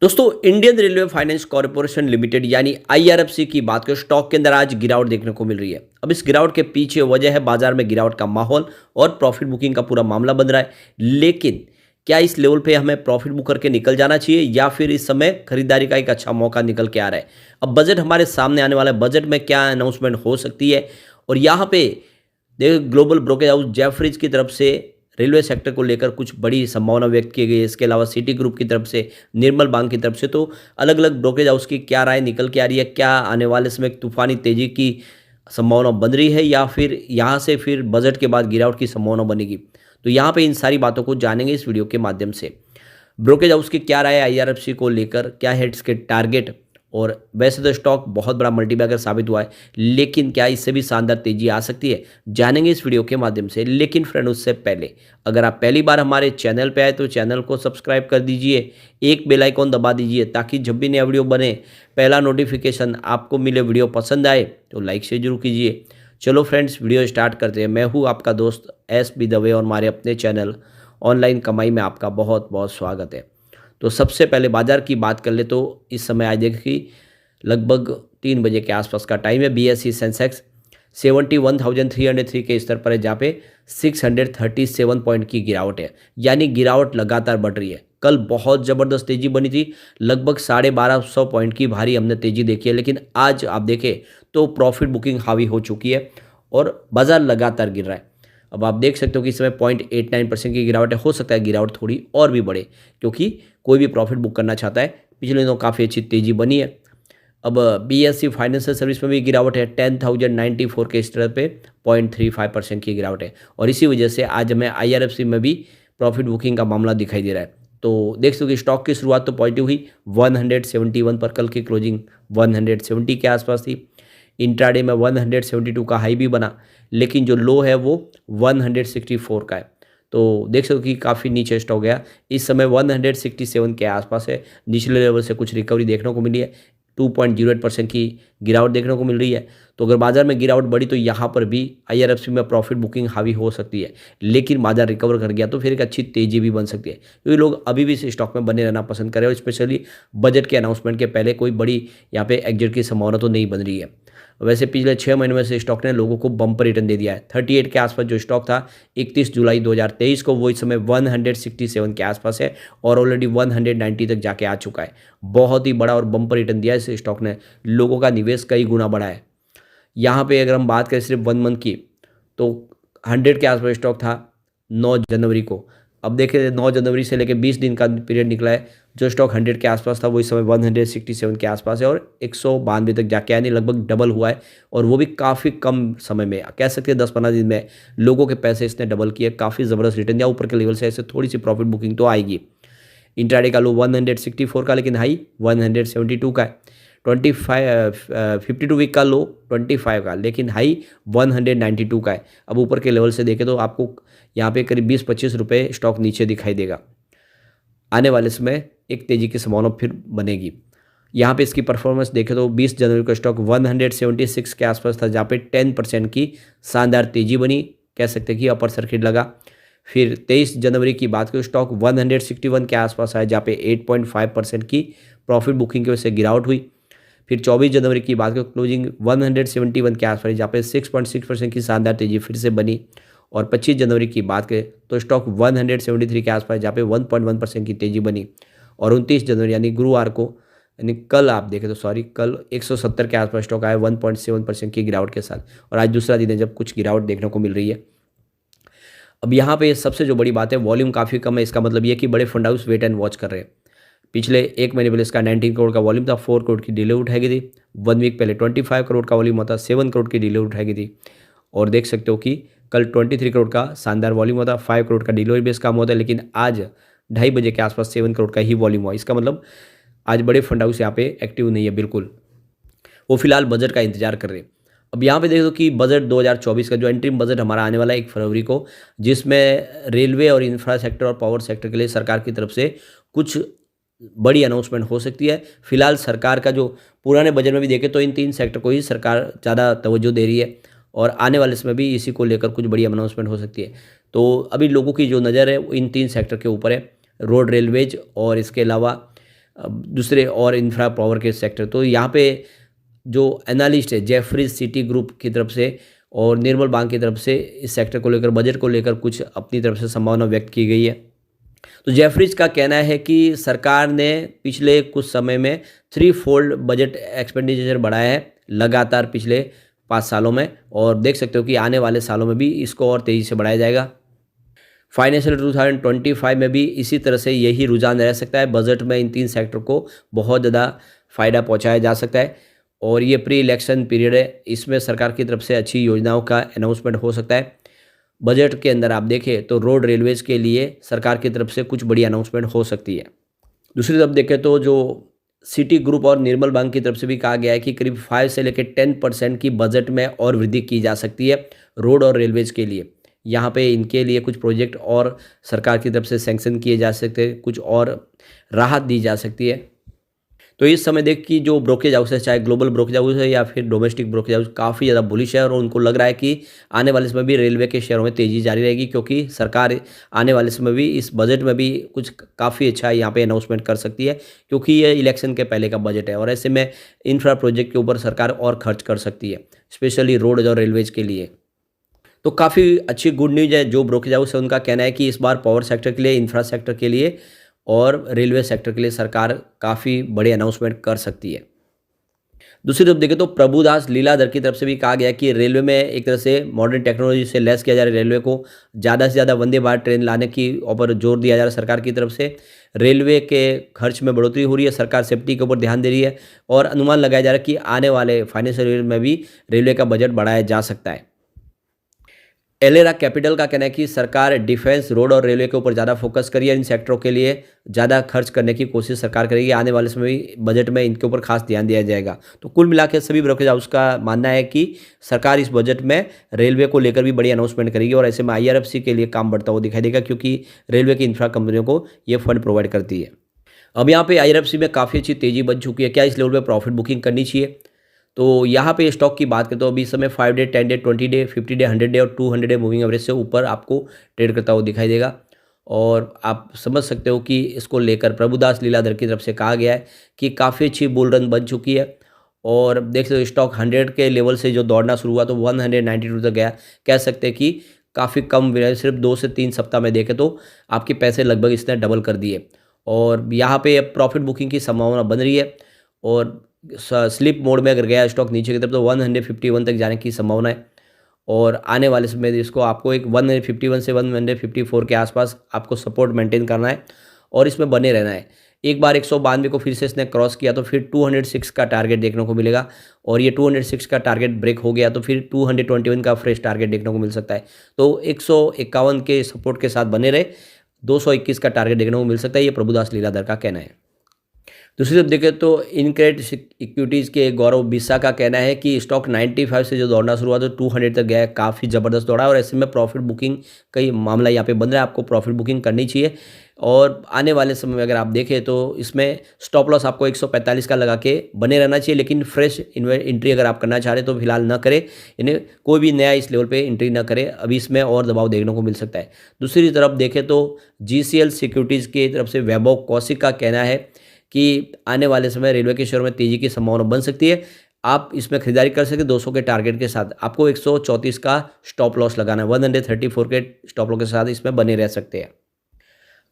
दोस्तों Indian railway finance corporation limited यानी IRFC की बात करें स्टॉक के अंदर आज गिरावट देखने को मिल रही है। अब इस गिरावट के पीछे वजह है बाजार में गिरावट का माहौल और प्रॉफिट बुकिंग का पूरा मामला बन रहा है। लेकिन क्या इस लेवल पे हमें प्रॉफिट बुक करके निकल जाना चाहिए या फिर इस समय खरीदारी का एक अच्छा मौका निकल के आ रहा है। अब बजट हमारे सामने आने वाला है, बजट में क्या अनाउंसमेंट हो सकती है और यहाँ पे देखो ग्लोबल ब्रोकरेज हाउस जेफरीज की तरफ से रेलवे सेक्टर को लेकर कुछ बड़ी संभावना व्यक्त की गई है। इसके अलावा सिटी ग्रुप की तरफ से, निर्मल बैंक की तरफ से, तो अलग अलग ब्रोकरेज हाउस की क्या राय निकल के आ रही है, क्या आने वाले समय एक तूफानी तेजी की संभावना बन रही है या फिर यहाँ से फिर बजट के बाद गिरावट की संभावना बनेगी। तो यहाँ पे इन सारी बातों को जानेंगे इस वीडियो के माध्यम से। ब्रोकरेज हाउस की क्या राय है आईआरएफसी को लेकर, क्या है इसके टारगेट। और वैसे तो स्टॉक बहुत बड़ा मल्टीबैगर साबित हुआ है, लेकिन क्या इससे भी शानदार तेजी आ सकती है, जानेंगे इस वीडियो के माध्यम से। लेकिन फ्रेंड उससे पहले अगर आप पहली बार हमारे चैनल पे आए तो चैनल को सब्सक्राइब कर दीजिए, एक बेल आइकॉन दबा दीजिए ताकि जब भी नया वीडियो बने पहला नोटिफिकेशन आपको मिले। वीडियो पसंद आए तो लाइक से जरूर कीजिए। चलो फ्रेंड्स वीडियो स्टार्ट करते हैं। मैं हूँ आपका दोस्त एस बी दवे और हमारे अपने चैनल ऑनलाइन कमाई में आपका बहुत बहुत स्वागत है। तो सबसे पहले बाजार की बात कर ले तो इस समय आज देखिए लगभग 3 बजे के आसपास का टाइम है। बीएसई सेंसेक्स 71,303 के स्तर पर है, जहाँ पे 637 पॉइंट की गिरावट है, यानी गिरावट लगातार बढ़ रही है। कल बहुत ज़बरदस्त तेजी बनी थी, लगभग 1250 पॉइंट की भारी हमने तेजी देखी है, लेकिन आज आप देखें तो प्रॉफिट बुकिंग हावी हो चुकी है और बाजार लगातार गिर रहा है। अब आप देख सकते हो कि इस समय 0.89% की गिरावट है। हो सकता है गिरावट थोड़ी और भी बढ़े क्योंकि कोई भी प्रॉफिट बुक करना चाहता है। पिछले दिनों काफ़ी अच्छी तेजी बनी है। अब बीएसई फाइनेंशियल सर्विस में भी गिरावट है, 10,094 के स्तर पे 0.35% की गिरावट है और इसी वजह से आज हमें आईआरएफसी में भी प्रॉफिट बुकिंग का मामला दिखाई दे रहा है। तो देख सकते हो कि स्टॉक की शुरुआत तो पॉजिटिव हुई 171 पर, कल की क्लोजिंग 170 के आसपास थी। इंट्राडे में 172 का हाई भी बना, लेकिन जो लो है वो 164 का है। तो देख सकते हो कि काफ़ी नीचे स्टॉक गया, इस समय 167 के आसपास है। निचले लेवल से कुछ रिकवरी देखने को मिली है, 2.08% की गिरावट देखने को मिल रही है। तो अगर बाजार में गिरावट बढ़ी तो यहाँ पर भी आईआरएफसी में प्रॉफिट बुकिंग हावी हो सकती है, लेकिन बाजार रिकवर कर गया तो फिर एक अच्छी तेजी भी बन सकती है, क्योंकि लोग अभी भी इस स्टॉक में बने रहना पसंद कर रहे हैं और स्पेशली बजट के अनाउंसमेंट के पहले कोई बड़ी यहाँ पे एग्जिट की संभावना तो नहीं बन रही है। वैसे पिछले 6 महीने में से स्टॉक ने लोगों को बम्पर रिटर्न दे दिया है। 38 के आसपास जो स्टॉक था 31 जुलाई 2023 को, वो इस समय 167 के आसपास है और ऑलरेडी 190 तक जाके आ चुका है। बहुत ही बड़ा और बम्पर रिटर्न दिया है इस स्टॉक ने, लोगों का निवेश कई गुना बढ़ा है। यहाँ पे अगर हम बात करें सिर्फ 1 मंथ की तो 100 के आसपास स्टॉक था 9 जनवरी को। अब देखिए 9 जनवरी से लेकर 20 दिन का पीरियड निकला है, जो स्टॉक 100 के आसपास था वो इस समय 167 के आसपास है और 192 तक जाके यानी लगभग डबल हुआ है और वो भी काफ़ी कम समय में, कह सकते हैं 10-15 दिन में लोगों के पैसे इसने डबल किए। काफ़ी ज़बरदस्त रिटर्न या ऊपर के लेवल से ऐसे थोड़ी सी प्रॉफिट बुकिंग तो आएगी। इंट्राडे का लो 164 का, लेकिन हाई 172 का है। 52 वीक का लो 25 का, लेकिन हाई 192 का है। अब ऊपर के लेवल से देखें तो आपको यहाँ पे करीब 20-25 रुपये स्टॉक नीचे दिखाई देगा। आने वाले समय एक तेजी की संभावना फिर बनेगी। यहाँ पे इसकी परफॉर्मेंस देखें तो 20 जनवरी का स्टॉक 176 के आसपास था, जहाँ पे 10% की शानदार तेजी बनी, कह सकते हैं कि अपर सर्किट लगा। फिर 23 जनवरी की बात करें स्टॉक 161 के आसपास आया, जहाँ पे 8.5% की प्रॉफिट बुकिंग की वजह से गिरावट हुई। फिर 24 जनवरी की बात करें क्लोजिंग 171 के आसपास, जहाँ पे 6.6% की शानदार तेजी फिर से बनी। और 25 जनवरी की बात करें तो स्टॉक 173 के आसपास, जहाँ पे 1.1% की तेजी बनी। और 29 जनवरी यानी गुरुवार को, यानी कल आप देखें तो कल 170 के आसपास स्टॉक आया 1.7% की गिरावट के साथ। और आज दूसरा दिन है जब कुछ गिरावट देखने को मिल रही है। अब यहाँ पे सबसे जो बड़ी बात है, वॉल्यूम काफ़ी कम है। इसका मतलब ये कि बड़े fund house wait and watch कर रहे हैं। पिछले 1 महीने पहले इसका 19 करोड़ का वॉल्यूम था, 4 करोड़ की डीले उठाई गई थी। 1 वीक पहले 25 करोड़ का वॉल्यूम होता, 7 करोड़ की डीले उठाई गई थी। और देख सकते हो कि कल 23 करोड़ का शानदार वॉल्यूम होता, 5 करोड़ का डिलीवरी बेस काम होता है, लेकिन आज 2:30 बजे के आसपास 7 करोड़ का ही वॉल्यूम हुआ। इसका मतलब आज बड़े फंड हाउस यहाँ पे एक्टिव नहीं है बिल्कुल, वो फिलहाल बजट का इंतजार कर रहे हैं। अब यहाँ पे देख दो कि बजट 2024 का जो एंट्रीम बजट हमारा आने वाला है 1 फरवरी को, जिसमें रेलवे और इंफ्रा सेक्टर और पावर सेक्टर के लिए सरकार की तरफ से कुछ बड़ी अनाउंसमेंट हो सकती है। फिलहाल सरकार का जो पुराने बजट में भी देखें तो इन 3 सेक्टर को ही सरकार ज़्यादा तवज्जो दे रही है और आने वाले समय भी इसी को लेकर कुछ बड़ी अनाउंसमेंट हो सकती है। तो अभी लोगों की जो नज़र है वो इन 3 सेक्टर के ऊपर है, रोड, रेलवेज और इसके अलावा दूसरे और इंफ्रा पावर के सेक्टर। तो यहाँ पे जो एनालिस्ट है जेफरीज सिटी ग्रुप की तरफ से और निर्मल बैंक की तरफ से इस सेक्टर को लेकर, बजट को लेकर कुछ अपनी तरफ से संभावना व्यक्त की गई है। तो जेफरीज का कहना है कि सरकार ने पिछले कुछ समय में 3 फोल्ड बजट एक्सपेंडिचर बढ़ाया है लगातार पिछले 5 सालों में, और देख सकते हो कि आने वाले सालों में भी इसको और तेज़ी से बढ़ाया जाएगा। फाइनेंशियल 2025 में भी इसी तरह से यही रुझान रह सकता है। बजट में इन 3 सेक्टर को बहुत ज़्यादा फ़ायदा पहुंचाया जा सकता है, और ये प्री इलेक्शन पीरियड है, इसमें सरकार की तरफ से अच्छी योजनाओं का अनाउंसमेंट हो सकता है। बजट के अंदर आप देखें तो रोड रेलवेज के लिए सरकार की तरफ से कुछ बड़ी अनाउंसमेंट हो सकती है। दूसरी तरफ देखें तो जो सिटी ग्रुप और निर्मल बैंक की तरफ से भी कहा गया है कि करीब 5 से लेकर 10% की बजट में और वृद्धि की जा सकती है रोड और रेलवेज के लिए। यहाँ पे इनके लिए कुछ प्रोजेक्ट और सरकार की तरफ से सैंक्शन किए जा सकते हैं, कुछ और राहत दी जा सकती है। तो इस समय देख कि जो ब्रोकरेज हाउस है, चाहे ग्लोबल ब्रोकरेज हाउस है या फिर डोमेस्टिक ब्रोकरेज हाउस, काफ़ी ज़्यादा बुलिश है और उनको लग रहा है कि आने वाले समय भी रेलवे के शेयरों में तेज़ी जारी रहेगी, क्योंकि सरकार आने वाले समय भी इस बजट में भी कुछ काफ़ी अच्छा यहाँ पे अनाउंसमेंट कर सकती है, क्योंकि ये इलेक्शन के पहले का बजट है और ऐसे में इंफ्रा प्रोजेक्ट के ऊपर सरकार और खर्च कर सकती है, स्पेशली रोड और रेलवेज के लिए। तो काफ़ी अच्छी गुड न्यूज़ है। जो ब्रोकरेज हाउस है उनका कहना है कि इस बार पावर सेक्टर के लिए, इंफ्रा सेक्टर के लिए और रेलवे सेक्टर के लिए सरकार काफ़ी बड़े अनाउंसमेंट कर सकती है। दूसरी तरफ देखें तो प्रभुदास लीलाधर की तरफ से भी कहा गया कि रेलवे में एक तरह से मॉडर्न टेक्नोलॉजी से लैस किया जा रहा है, रेलवे को ज़्यादा से ज़्यादा वंदे भारत ट्रेन लाने की ऊपर जोर दिया जा रहा है सरकार की तरफ से। रेलवे के खर्च में बढ़ोतरी हो रही है, सरकार सेफ्टी के ऊपर ध्यान दे रही है और अनुमान लगाया जा रहा है कि आने वाले फाइनेंशियल ईयर में भी रेलवे का बजट बढ़ाया जा सकता है। एलेरा कैपिटल का कहना है कि सरकार डिफेंस, रोड और रेलवे के ऊपर ज़्यादा फोकस करी है, इन सेक्टरों के लिए ज़्यादा खर्च करने की कोशिश सरकार करेगी। आने वाले समय में बजट में इनके ऊपर खास ध्यान दिया जाएगा। तो कुल मिला के सभी ब्रोकरेज हाउस का मानना है कि सरकार इस बजट में रेलवे को लेकर भी बड़ी अनाउंसमेंट करेगी और ऐसे में IRFC के लिए काम बढ़ता हुआ दिखाई देगा, क्योंकि रेलवे की इंफ्रा कंपनियों को ये फंड प्रोवाइड करती है। अब यहाँ पे IRFC में काफ़ी अच्छी तेज़ी बन चुकी है। क्या इस लेवल पर प्रॉफिट बुकिंग करनी चाहिए? तो यहाँ पे स्टॉक की बात करें तो अभी इस समय 5 day, 10 day, 20 day, 50 day, 100 day और 200 डे मूविंग एवरेज से ऊपर आपको ट्रेड करता हुआ दिखाई देगा, और आप समझ सकते हो कि इसको लेकर प्रभुदास लीलाधर की तरफ से कहा गया है कि काफ़ी अच्छी बुल रन बन चुकी है। और देख सकते हो स्टॉक 100 के लेवल से जो दौड़ना शुरू हुआ तो 192 तक गया। कह सकते हैं कि काफ़ी कम, सिर्फ 2 से 3 सप्ताह में देखें तो आपके पैसे लगभग इसने डबल कर दिए, और यहाँ पे प्रॉफिट बुकिंग की संभावना बन रही है। और स्लिप मोड में अगर गया स्टॉक नीचे की तरफ तो 151 तक जाने की संभावना है, और आने वाले समय में इसको आपको एक 151 से 154 के आसपास आपको सपोर्ट मेंटेन करना है और इसमें बने रहना है। एक बार 192 को फिर से इसने क्रॉस किया तो फिर 206 का टारगेट देखने को मिलेगा, और ये 206 का टारगेट ब्रेक हो गया तो फिर 221 का फ्रेश टारगेट देखने को मिल सकता है। तो 151 के सपोर्ट के साथ बने रहे, 221 का टारगेट देखने को मिल सकता है, ये प्रभुदास लीलाधर का कहना है। दूसरी तरफ देखें तो इनक्रेड इक्विटीज़ के गौरव बिस्सा का कहना है कि स्टॉक 95 से जो दौड़ना शुरू हुआ तो 200 तक गया है, काफ़ी ज़बरदस्त दौड़ा, और ऐसे में प्रॉफिट बुकिंग का ही मामला यहाँ पे बन रहा है। आपको प्रॉफिट बुकिंग करनी चाहिए, और आने वाले समय में अगर आप देखें तो इसमें स्टॉप लॉस आपको 145 का लगा के बने रहना चाहिए, लेकिन फ्रेश एंट्री अगर आप करना चाह रहे तो फिलहाल ना करें, यानी कोई भी नया इस लेवल पे एंट्री ना करें, अभी इसमें और दबाव देखने को मिल सकता है। दूसरी तरफ देखें तो GCL सिक्योरिटीज़ की तरफ से वैभव कौशिक का कहना है कि आने वाले समय रेलवे के शेयरों में तेज़ी की संभावना बन सकती है। आप इसमें खरीदारी कर सकते हैं 200 के टारगेट के साथ। आपको 134 का स्टॉप लॉस लगाना है, 134 के स्टॉप लॉस के साथ इसमें बने रह सकते हैं।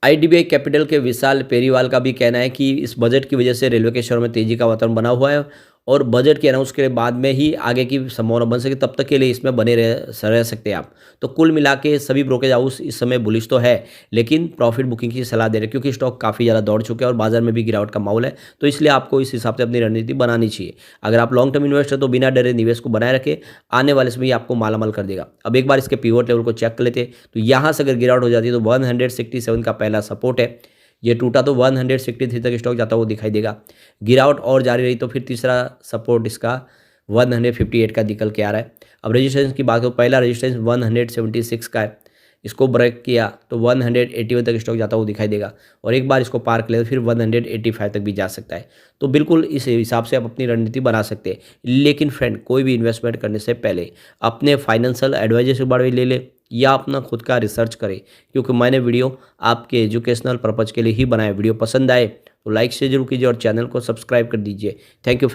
IDBI कैपिटल के विशाल पेरीवाल का भी कहना है कि इस बजट की वजह से रेलवे के शेयरों में तेज़ी का वातावरण बना हुआ है, और बजट के अनाउंस के बाद में ही आगे की संभावना बन सके, तब तक के लिए इसमें बने रह सकते हैं आप। तो कुल मिला के सभी ब्रोकरेज हाउस इस समय बुलिश तो है, लेकिन प्रॉफिट बुकिंग की सलाह दे रहे हैं, क्योंकि स्टॉक काफ़ी ज़्यादा दौड़ चुके हैं और बाजार में भी गिरावट का माहौल है। तो इसलिए आपको इस हिसाब से अपनी रणनीति बनानी चाहिए। अगर आप लॉन्ग टर्म इन्वेस्टर तो बिना डरे निवेश को बनाए रखें, आने वाले समय आपको मालामाल कर देगा। अब एक बार इसके पिवट लेवल को चेक कर लेते, तो यहाँ से अगर गिरावट हो जाती है तो 167 का पहला सपोर्ट है, ये टूटा तो 163 तक स्टॉक जाता हुआ दिखाई देगा। गिरावट और जारी रही तो फिर तीसरा सपोर्ट इसका 158 का निकल के आ रहा है। अब रजिस्ट्रेशन की बात हो, पहला रजिस्ट्रेशन 176 का है, इसको ब्रेक किया तो 181 तक स्टॉक जाता हुआ दिखाई देगा, और एक बार इसको पार कर लिया तो फिर 185 तक भी जा सकता है। तो बिल्कुल इस हिसाब से आप अपनी रणनीति बना सकते हैं। लेकिन फ्रेंड, कोई भी इन्वेस्टमेंट करने से पहले अपने फाइनेंशियल एडवाइजर से बारे में ले ले या अपना खुद का रिसर्च करें, क्योंकि मैंने वीडियो आपके एजुकेशनल पर्पज़ के लिए ही बनाया। वीडियो पसंद आए तो लाइक से जरूर कीजिए और चैनल को सब्सक्राइब कर दीजिए। Thank you.